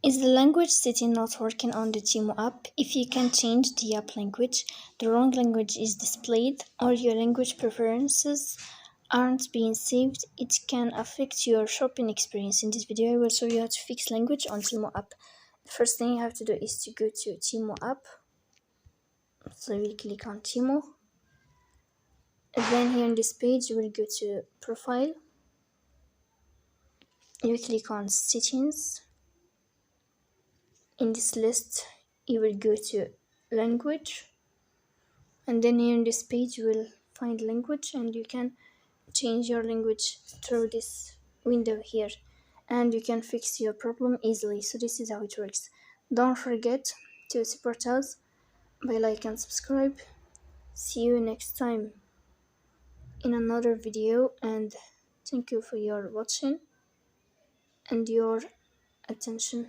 Is the language setting not working on the Temu app? If you can change the app language, the wrong language is displayed, or your language preferences aren't being saved, it can affect your shopping experience. In this video, I will show you how to fix language on Temu app. The first thing you have to do is to go to Temu app. So we click on Temu. And then here on this page, you will go to profile. You click on settings. In this list, you will go to language. And then here in this page you will find language, and you can change your language through this window here, and you can fix your problem easily. So this is how it works. Don't forget to support us by like and subscribe. See you next time in another video, and thank you for your watching and your attention.